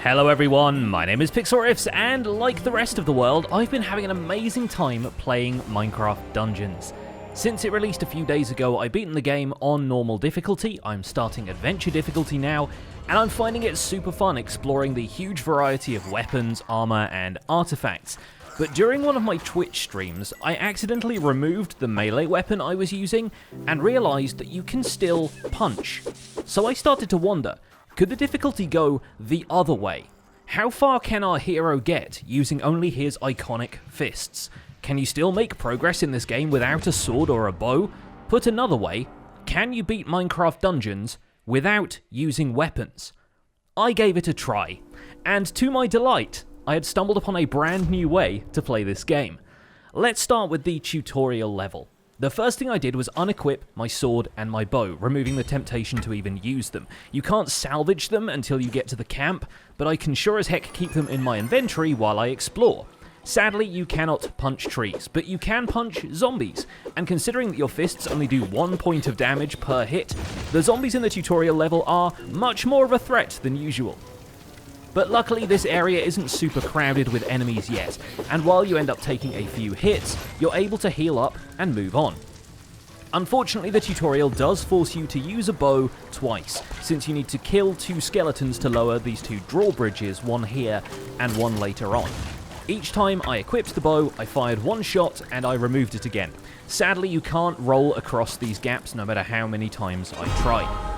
Hello everyone, my name is Pixlriffs, and like the rest of the world, I've been having an amazing time playing Minecraft Dungeons. Since it released a few days ago, I've beaten the game on normal difficulty, I'm starting adventure difficulty now, and I'm finding it super fun exploring the huge variety of weapons, armor, and artifacts. But during one of my Twitch streams, I accidentally removed the melee weapon I was using, and realized that you can still punch. So I started to wonder, could the difficulty go the other way? How far can our hero get using only his iconic fists? Can you still make progress in this game without a sword or a bow? Put another way, can you beat Minecraft Dungeons without using weapons? I gave it a try, and to my delight, I had stumbled upon a brand new way to play this game. Let's start with the tutorial level. The first thing I did was unequip my sword and my bow, removing the temptation to even use them. You can't salvage them until you get to the camp, but I can sure as heck keep them in my inventory while I explore. Sadly, you cannot punch trees, but you can punch zombies, and considering that your fists only do 1 point of damage per hit, the zombies in the tutorial level are much more of a threat than usual. But luckily this area isn't super crowded with enemies yet, and while you end up taking a few hits, you're able to heal up and move on. Unfortunately, the tutorial does force you to use a bow twice, since you need to kill 2 skeletons to lower these 2 drawbridges, one here and one later on. Each time I equipped the bow, I fired 1 shot and I removed it again. Sadly, you can't roll across these gaps no matter how many times I try.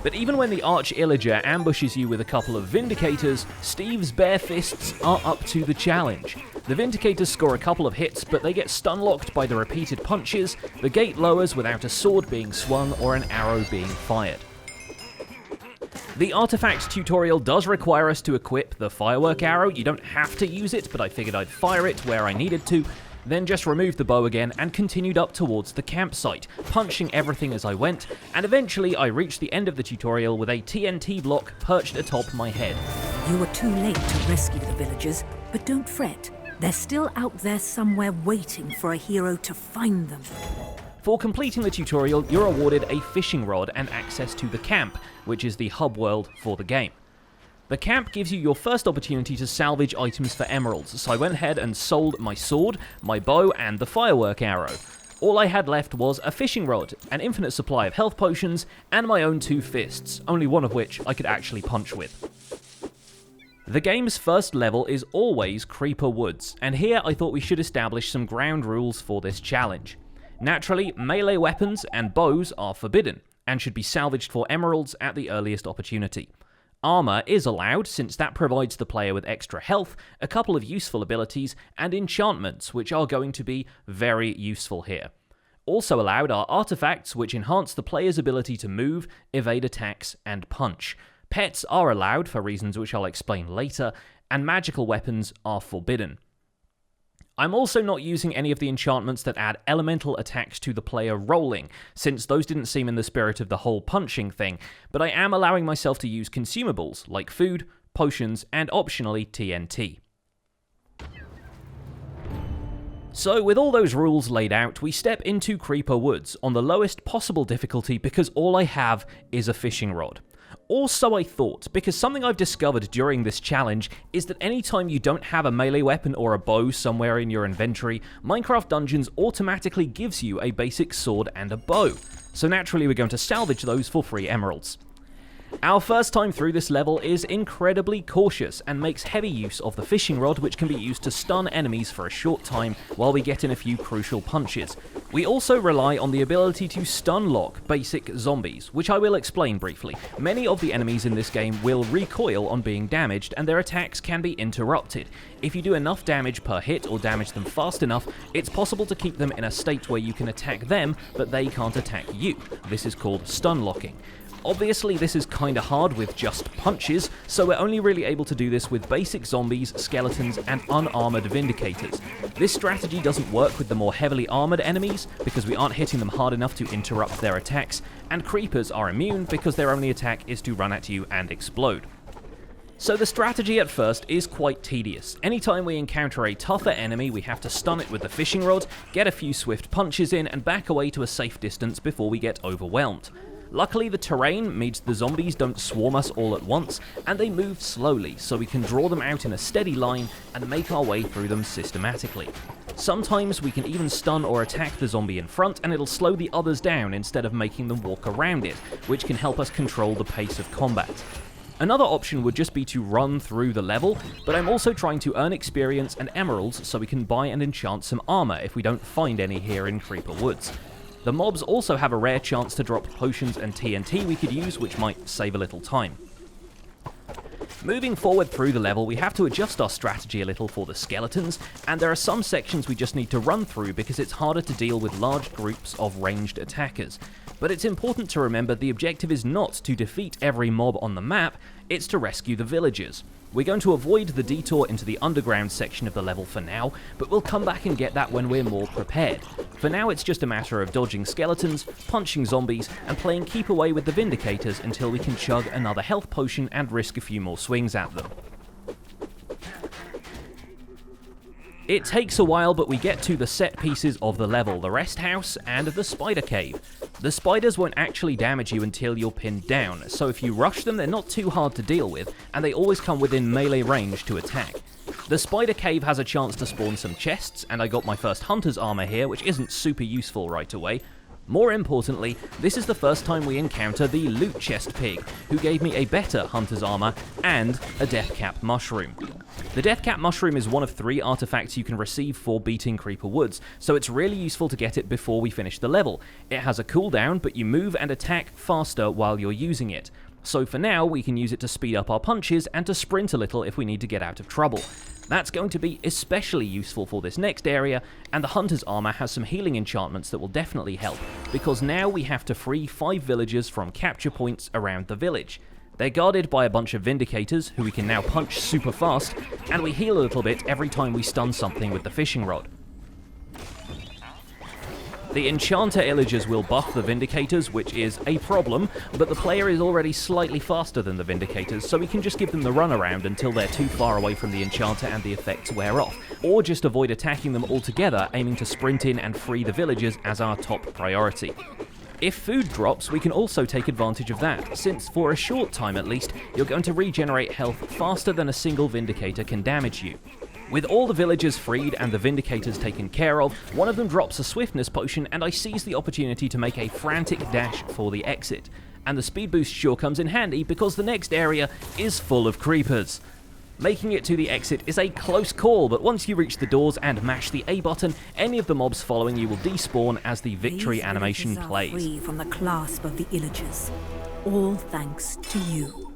But even when the Arch-Illager ambushes you with a couple of Vindicators, Steve's bare fists are up to the challenge. The Vindicators score a couple of hits, but they get stun-locked by the repeated punches, the gate lowers without a sword being swung or an arrow being fired. The artifact tutorial does require us to equip the firework arrow. You don't have to use it, but I figured I'd fire it where I needed to, then just removed the bow again and continued up towards the campsite, punching everything as I went, and eventually I reached the end of the tutorial with a TNT block perched atop my head. You were too late to rescue the villagers, but don't fret. They're still out there somewhere waiting for a hero to find them. For completing the tutorial, you're awarded a fishing rod and access to the camp, which is the hub world for the game. The camp gives you your first opportunity to salvage items for emeralds, so I went ahead and sold my sword, my bow, and the firework arrow. All I had left was a fishing rod, an infinite supply of health potions, and my own 2 fists, only one of which I could actually punch with. The game's first level is always Creeper Woods, and here I thought we should establish some ground rules for this challenge. Naturally, melee weapons and bows are forbidden, and should be salvaged for emeralds at the earliest opportunity. Armor is allowed, since that provides the player with extra health, a couple of useful abilities, and enchantments, which are going to be very useful here. Also allowed are artifacts, which enhance the player's ability to move, evade attacks, and punch. Pets are allowed, for reasons which I'll explain later, and magical weapons are forbidden. I'm also not using any of the enchantments that add elemental attacks to the player rolling, since those didn't seem in the spirit of the whole punching thing, but I am allowing myself to use consumables, like food, potions, and optionally TNT. So with all those rules laid out, we step into Creeper Woods on the lowest possible difficulty because all I have is a fishing rod. Or so I thought, because something I've discovered during this challenge is that anytime you don't have a melee weapon or a bow somewhere in your inventory, Minecraft Dungeons automatically gives you a basic sword and a bow. So naturally we're going to salvage those for free emeralds. Our first time through this level is incredibly cautious and makes heavy use of the fishing rod, which can be used to stun enemies for a short time while we get in a few crucial punches. We also rely on the ability to stun lock basic zombies, which I will explain briefly. Many of the enemies in this game will recoil on being damaged, and their attacks can be interrupted. If you do enough damage per hit or damage them fast enough, it's possible to keep them in a state where you can attack them, but they can't attack you. This is called stun locking. Obviously this is kinda hard with just punches, so we're only really able to do this with basic zombies, skeletons, and unarmored Vindicators. This strategy doesn't work with the more heavily armored enemies, because we aren't hitting them hard enough to interrupt their attacks, and creepers are immune because their only attack is to run at you and explode. So the strategy at first is quite tedious. Anytime we encounter a tougher enemy, we have to stun it with the fishing rod, get a few swift punches in, and back away to a safe distance before we get overwhelmed. Luckily, the terrain means the zombies don't swarm us all at once, and they move slowly, so we can draw them out in a steady line and make our way through them systematically. Sometimes we can even stun or attack the zombie in front, and it'll slow the others down instead of making them walk around it, which can help us control the pace of combat. Another option would just be to run through the level, but I'm also trying to earn experience and emeralds so we can buy and enchant some armor if we don't find any here in Creeper Woods. The mobs also have a rare chance to drop potions and TNT we could use, which might save a little time. Moving forward through the level, we have to adjust our strategy a little for the skeletons, and there are some sections we just need to run through because it's harder to deal with large groups of ranged attackers. But it's important to remember the objective is not to defeat every mob on the map, it's to rescue the villagers. We're going to avoid the detour into the underground section of the level for now, but we'll come back and get that when we're more prepared. For now, it's just a matter of dodging skeletons, punching zombies, and playing keep away with the Vindicators until we can chug another health potion and risk a few more swings at them. It takes a while, but we get to the set pieces of the level, the rest house and the spider cave. The spiders won't actually damage you until you're pinned down, so if you rush them they're not too hard to deal with, and they always come within melee range to attack. The spider cave has a chance to spawn some chests, and I got my first hunter's armor here, which isn't super useful right away. More importantly, this is the first time we encounter the loot chest pig, who gave me a better hunter's armor and a deathcap mushroom. The deathcap mushroom is one of 3 artifacts you can receive for beating Creeper Woods, so it's really useful to get it before we finish the level. It has a cooldown, but you move and attack faster while you're using it. So for now, we can use it to speed up our punches and to sprint a little if we need to get out of trouble. That's going to be especially useful for this next area, and the Hunter's Armor has some healing enchantments that will definitely help, because now we have to free 5 villagers from capture points around the village. They're guarded by a bunch of Vindicators, who we can now punch super fast, and we heal a little bit every time we stun something with the fishing rod. The Enchanter Illagers will buff the Vindicators, which is a problem, but the player is already slightly faster than the Vindicators, so we can just give them the runaround until they're too far away from the Enchanter and the effects wear off, or just avoid attacking them altogether, aiming to sprint in and free the villagers as our top priority. If food drops, we can also take advantage of that, since for a short time at least, you're going to regenerate health faster than a single Vindicator can damage you. With all the villagers freed and the Vindicators taken care of, one of them drops a swiftness potion, and I seize the opportunity to make a frantic dash for the exit. And the speed boost sure comes in handy because the next area is full of creepers. Making it to the exit is a close call, but once you reach the doors and mash the A button, any of the mobs following you will despawn as the victory animation plays. Free from the clasp of the Illagers, all thanks to you.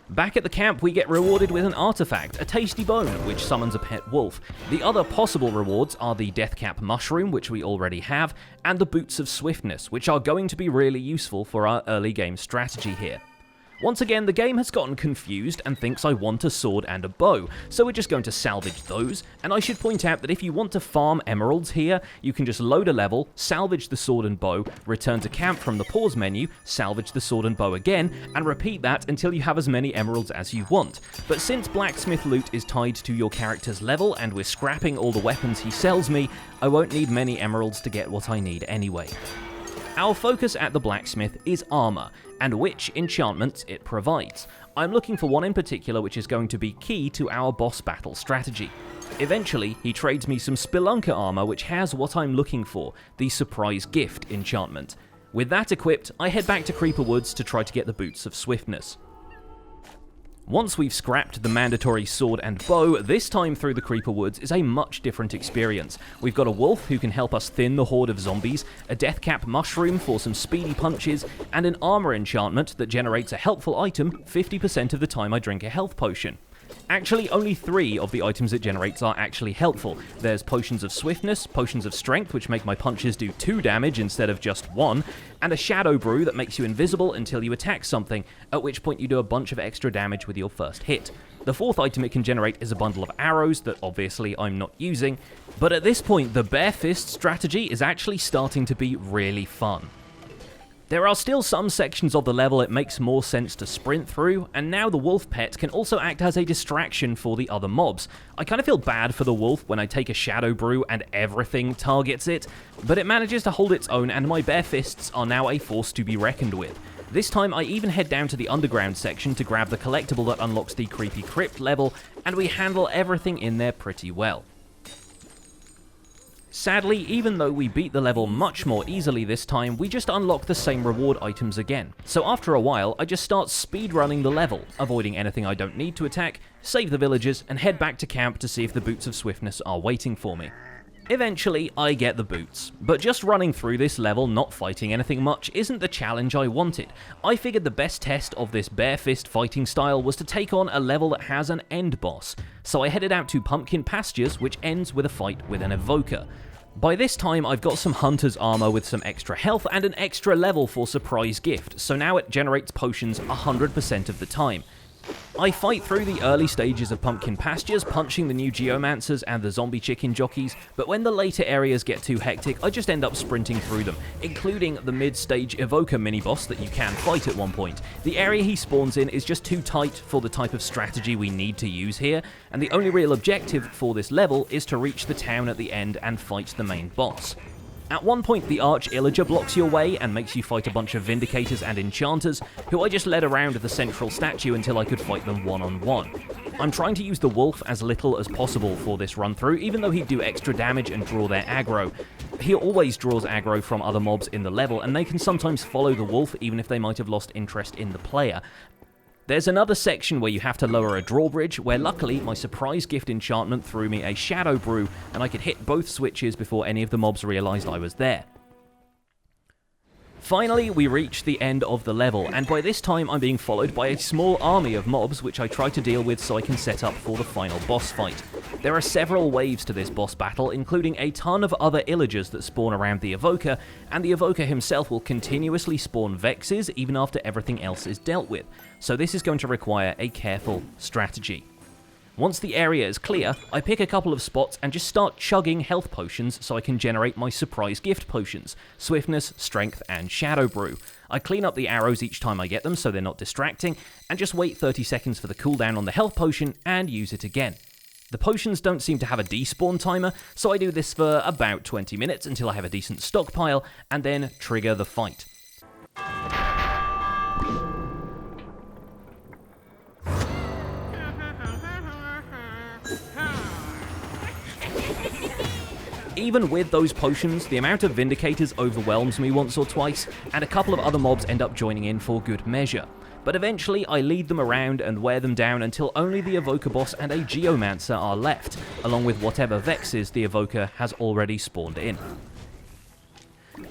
Back at the camp, we get rewarded with an artifact, a tasty bone, which summons a pet wolf. The other possible rewards are the Deathcap Mushroom, which we already have, and the Boots of Swiftness, which are going to be really useful for our early game strategy here. Once again, the game has gotten confused and thinks I want a sword and a bow, so we're just going to salvage those, and I should point out that if you want to farm emeralds here, you can just load a level, salvage the sword and bow, return to camp from the pause menu, salvage the sword and bow again, and repeat that until you have as many emeralds as you want. But since blacksmith loot is tied to your character's level and we're scrapping all the weapons he sells me, I won't need many emeralds to get what I need anyway. Our focus at the blacksmith is armor, and which enchantments it provides. I'm looking for one in particular which is going to be key to our boss battle strategy. Eventually, he trades me some Spelunker armor which has what I'm looking for, the Surprise Gift enchantment. With that equipped, I head back to Creeper Woods to try to get the Boots of Swiftness. Once we've scrapped the mandatory sword and bow, this time through the Creeper Woods is a much different experience. We've got a wolf who can help us thin the horde of zombies, a Deathcap Mushroom for some speedy punches, and an armor enchantment that generates a helpful item 50% of the time I drink a health potion. Actually, only 3 of the items it generates are actually helpful. There's Potions of Swiftness, Potions of Strength, which make my punches do 2 damage instead of just 1, and a Shadow Brew that makes you invisible until you attack something, at which point you do a bunch of extra damage with your first hit. The 4th item it can generate is a bundle of arrows that obviously I'm not using, but at this point the bare fist strategy is actually starting to be really fun. There are still some sections of the level it makes more sense to sprint through, and now the wolf pet can also act as a distraction for the other mobs. I kind of feel bad for the wolf when I take a shadow brew and everything targets it, but it manages to hold its own and my bare fists are now a force to be reckoned with. This time I even head down to the underground section to grab the collectible that unlocks the creepy crypt level, and we handle everything in there pretty well. Sadly, even though we beat the level much more easily this time, we just unlock the same reward items again. So after a while, I just start speedrunning the level, avoiding anything I don't need to attack, save the villagers, and head back to camp to see if the Boots of Swiftness are waiting for me. Eventually, I get the boots, but just running through this level, not fighting anything much, isn't the challenge I wanted. I figured the best test of this bare fist fighting style was to take on a level that has an end boss, so I headed out to Pumpkin Pastures, which ends with a fight with an evoker. By this time, I've got some hunter's armor with some extra health and an extra level for surprise gift, so now it generates potions 100% of the time. I fight through the early stages of Pumpkin Pastures, punching the new Geomancers and the zombie chicken jockeys, but when the later areas get too hectic, I just end up sprinting through them, including the mid-stage Evoker mini-boss that you can fight at one point. The area he spawns in is just too tight for the type of strategy we need to use here, and the only real objective for this level is to reach the town at the end and fight the main boss. At one point, the Arch-Illager blocks your way and makes you fight a bunch of Vindicators and Enchanters, who I just led around the central statue until I could fight them one-on-one. I'm trying to use the wolf as little as possible for this run-through, even though he'd do extra damage and draw their aggro. He always draws aggro from other mobs in the level, and they can sometimes follow the wolf even if they might have lost interest in the player. There's another section where you have to lower a drawbridge, where luckily my surprise gift enchantment threw me a shadow brew, and I could hit both switches before any of the mobs realized I was there. Finally, we reach the end of the level, and by this time I'm being followed by a small army of mobs which I try to deal with so I can set up for the final boss fight. There are several waves to this boss battle, including a ton of other Illagers that spawn around the Evoker, and the Evoker himself will continuously spawn Vexes even after everything else is dealt with, so this is going to require a careful strategy. Once the area is clear, I pick a couple of spots and just start chugging health potions so I can generate my surprise gift potions, Swiftness, Strength, and Shadow Brew. I clean up the arrows each time I get them so they're not distracting, and just wait 30 seconds for the cooldown on the health potion and use it again. The potions don't seem to have a despawn timer, so I do this for about 20 minutes until I have a decent stockpile, and then trigger the fight. Even with those potions, the amount of Vindicators overwhelms me once or twice, and a couple of other mobs end up joining in for good measure. But eventually I lead them around and wear them down until only the Evoker boss and a Geomancer are left, along with whatever Vexes the Evoker has already spawned in.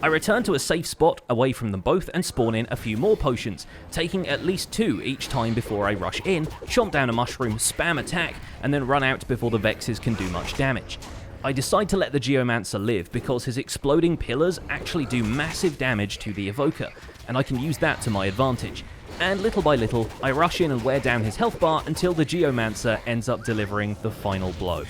I return to a safe spot away from them both and spawn in a few more potions, taking at least 2 each time before I rush in, chomp down a mushroom, spam attack, and then run out before the Vexes can do much damage. I decide to let the Geomancer live because his exploding pillars actually do massive damage to the Evoker, and I can use that to my advantage. And little by little, I rush in and wear down his health bar until the Geomancer ends up delivering the final blow.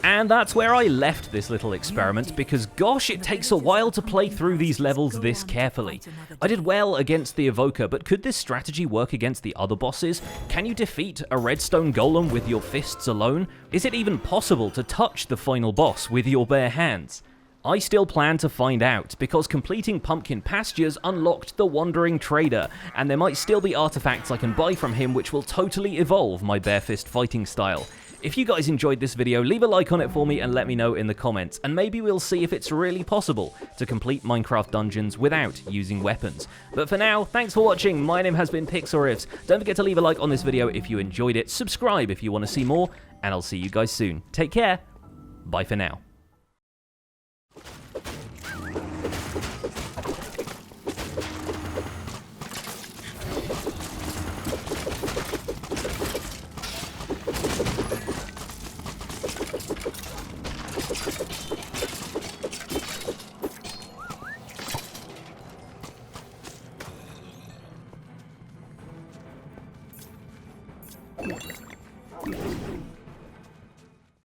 And that's where I left this little experiment, because gosh, it takes a while to play through these levels this carefully. I did well against the Evoker, but could this strategy work against the other bosses? Can you defeat a redstone golem with your fists alone? Is it even possible to touch the final boss with your bare hands? I still plan to find out, because completing Pumpkin Pastures unlocked the Wandering Trader, and there might still be artifacts I can buy from him which will totally evolve my bare fist fighting style. If you guys enjoyed this video, leave a like on it for me and let me know in the comments, and maybe we'll see if it's really possible to complete Minecraft dungeons without using weapons. But for now, thanks for watching, my name has been Pixlriffs. Don't forget to leave a like on this video if you enjoyed it, subscribe if you want to see more, and I'll see you guys soon. Take care, bye for now.